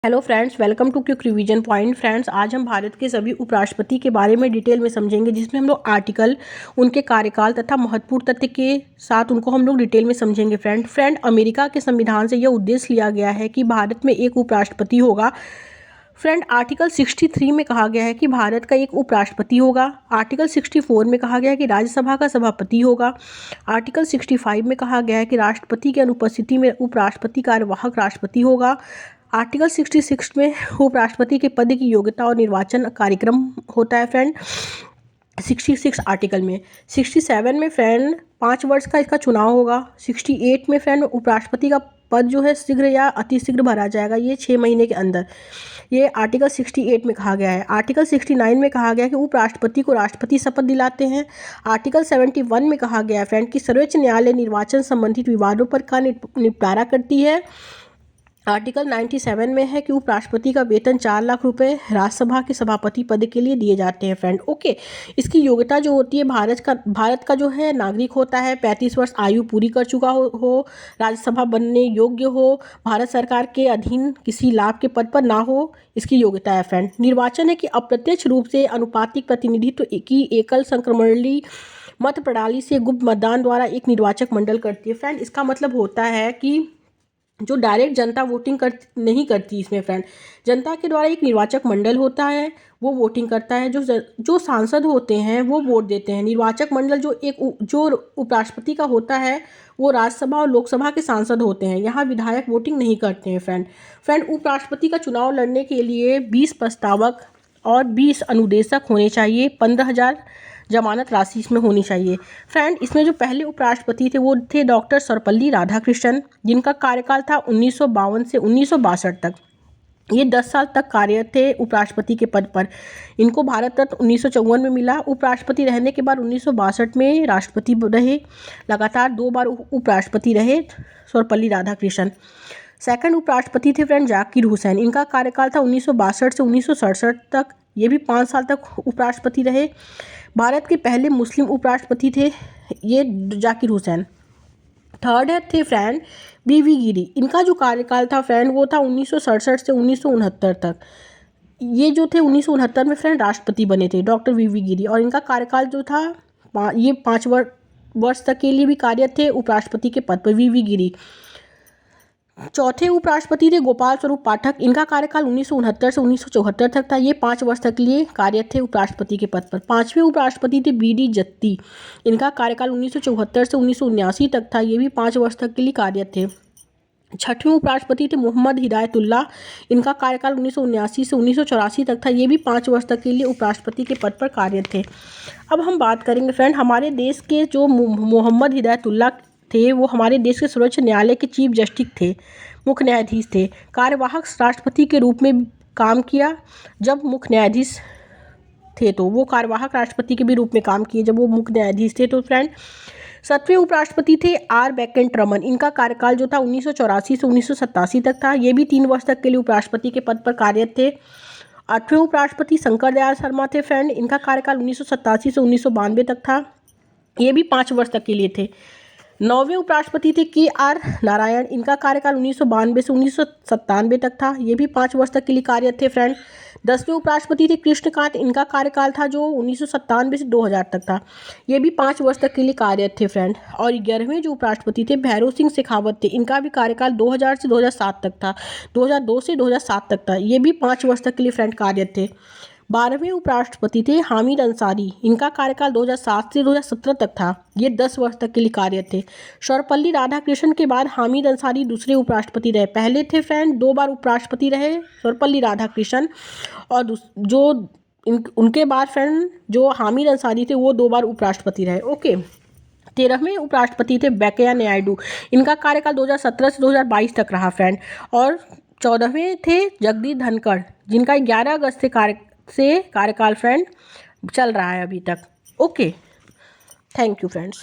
Hello friends, welcome to quick revision point. Friends, आज हम भारत के सभी उपराष्ट्रपति के बारे में डिटेल में समझेंगे, जिसमें हम लोग आर्टिकल, उनके कार्यकाल तथा महत्वपूर्ण तथ्य के साथ उनको हम लोग डिटेल में समझेंगे। फ्रेंड, अमेरिका के संविधान से यह उद्देश्य लिया गया है कि भारत में एक उपराष्ट्रपति होगा। फ्रेंड, आर्टिकल 63 में कहा गया है कि भारत का एक उपराष्ट्रपति होगा। आर्टिकल 64 में कहा गया है कि राज्यसभा का सभापति होगा। आर्टिकल 65 में कहा गया है कि राष्ट्रपति की अनुपस्थिति में उपराष्ट्रपति कार्यवाहक राष्ट्रपति होगा। आर्टिकल 66 में उपराष्ट्रपति के पद की योग्यता और निर्वाचन कार्यक्रम होता है। फ्रेंड, 66 आर्टिकल में 67 में फ्रेंड 5 वर्ष का इसका चुनाव होगा। 68 में फ्रेंड उपराष्ट्रपति का पद जो है शीघ्र या अतिशीघ्र भरा जाएगा, ये 6 महीने के अंदर। ये आर्टिकल 68 में कहा गया है। आर्टिकल 69 में कहा गया है कि उपराष्ट्रपति को राष्ट्रपति शपथ दिलाते हैं। आर्टिकल 71 में कहा गया है फ्रेंड कि सर्वोच्च न्यायालय निर्वाचन संबंधित विवादों पर का निपटारा करती है। आर्टिकल 97 में है कि उपराष्ट्रपति का वेतन 4 लाख रुपए राज्यसभा के सभापति पद के लिए दिए जाते हैं। फ्रेंड, ओके, इसकी योग्यता जो होती है, भारत का जो है नागरिक होता है, 35 वर्ष आयु पूरी कर चुका हो, राज्यसभा बनने योग्य हो, भारत सरकार के अधीन किसी लाभ के पद पर ना हो, इसकी योग्यता है। फ्रेंड, निर्वाचन है कि अप्रत्यक्ष रूप से अनुपातिक प्रतिनिधित्व की एकल संक्रमणीय मत प्रणाली से गुप्त मतदान द्वारा एक निर्वाचक मंडल करती है। फ्रेंड, इसका मतलब होता है कि जो डायरेक्ट जनता वोटिंग नहीं करती इसमें। फ्रेंड, जनता के द्वारा एक निर्वाचक मंडल होता है, वो वोटिंग करता है। जो सांसद होते हैं वो वोट देते हैं। निर्वाचक मंडल जो उपराष्ट्रपति का होता है वो राज्यसभा और लोकसभा के सांसद होते हैं। यहाँ विधायक वोटिंग नहीं करते हैं। फ्रेंड, उपराष्ट्रपति का चुनाव लड़ने के लिए 20 प्रस्तावक और 20 अनुदेशक होने चाहिए। 15,000 जमानत राशि इसमें होनी चाहिए। फ्रेंड, इसमें जो पहले उपराष्ट्रपति थे वो थे डॉक्टर सर्वपल्ली राधाकृष्णन, जिनका कार्यकाल था 1952 से 1962 तक। ये 10 साल तक कार्यरत थे उपराष्ट्रपति के पद पर। इनको भारत रत्न 1954 में मिला। उपराष्ट्रपति रहने के बाद 1962 में राष्ट्रपति रहे। लगातार 2 बार उपराष्ट्रपति रहे सर्वपल्ली राधाकृष्णन। सेकंड उपराष्ट्रपति थे फ्रेंड जाकिर हुसैन। इनका कार्यकाल था 1962 से 1967 तक। ये भी 5 साल तक उपराष्ट्रपति रहे। भारत के पहले मुस्लिम उपराष्ट्रपति थे ये जाकिर हुसैन। थर्ड थे फ्रेंड वी गिरी। इनका जो कार्यकाल था फ्रेंड वो था 1967 से 1969 तक। ये जो थे 1969 में फ्रेंड राष्ट्रपति बने थे डॉक्टर वी गिरी, और इनका कार्यकाल जो था ये 5 वर्ष तक के लिए भी कार्यरत थे उपराष्ट्रपति के पद पर वी गिरी। चौथे उपराष्ट्रपति थे गोपाल स्वरूप पाठक। इनका कार्यकाल 1969 से 1974 तक था। ये 5 वर्ष तक के लिए कार्यरत थे उपराष्ट्रपति के पद पर। 5वें उपराष्ट्रपति थे बी.डी. जत्ती। इनका कार्यकाल 1974 से 1979 तक था। ये भी 5 वर्ष तक के लिए कार्यरत थे। 6वें उपराष्ट्रपति थे मोहम्मद हिदायतुल्लाह। इनका कार्यकाल 1979 से 1984 तक था। ये भी 5 वर्ष तक के लिए उपराष्ट्रपति के पद पर कार्यरत थे। अब हम बात करेंगे फ्रेंड, हमारे देश के जो मोहम्मद हिदायतुल्लाह थे वो हमारे देश के सर्वोच्च न्यायालय के चीफ जस्टिस थे, मुख्य न्यायाधीश थे। कार्यवाहक राष्ट्रपति के रूप में काम किया जब मुख्य न्यायाधीश थे, तो वो कार्यवाहक राष्ट्रपति के भी रूप में काम किए जब वो मुख्य न्यायाधीश थे। तो फ्रेंड, 7वें उपराष्ट्रपति थे आर वेंकटरमन। इनका कार्यकाल जो था 1984 से 1987 तक था। ये भी 3 वर्ष तक के लिए उपराष्ट्रपति के पद पर कार्यरत थे। 8वें उपराष्ट्रपति शंकर दयाल शर्मा थे। फ्रेंड, इनका कार्यकाल 1987 से 1992 तक था। ये भी 5 वर्ष तक के लिए थे। 9वें उपराष्ट्रपति थे के.आर. नारायण। इनका कार्यकाल 1992 से 1997 तक था। ये भी 5 वर्ष तक के लिए कार्यरत थे। फ्रेंड, 10वें उपराष्ट्रपति थे कृष्णकांत। इनका कार्यकाल था जो 1997 से 2000 तक था। ये भी 5 वर्ष तक के लिए कार्यरत थे। फ्रेंड, और 11वें जो उपराष्ट्रपति थे भैरव सिंह शेखावत थे। इनका भी कार्यकाल 2000 से 2007 तक था। 2002 से 2007 तक था। ये भी 5 वर्ष तक के लिए फ्रेंड कार्यरत थे। 12वें उपराष्ट्रपति थे हामिद अंसारी। इनका कार्यकाल 2007 से 2017 तक था। ये 10 वर्ष तक के लिए कार्यरत थे। सर्वपल्ली राधाकृष्णन के बाद हामिद अंसारी दूसरे उपराष्ट्रपति रहे। पहले थे फ्रेंड 2 बार उपराष्ट्रपति रहे सर्वपल्ली राधाकृष्णन, और उनके बाद फ्रेंड जो हामिद अंसारी थे वो 2 बार उपराष्ट्रपति रहे। ओके, 13वें उपराष्ट्रपति थे वेंकैया नायडू। इनका कार्यकाल 2017 से 2022 तक रहा। फ्रेंड, और 14वें थे जगदीप धनखड़, जिनका 11 अगस्त से कार्यकाल फ्रेंड चल रहा है अभी तक। Okay, thank you friends.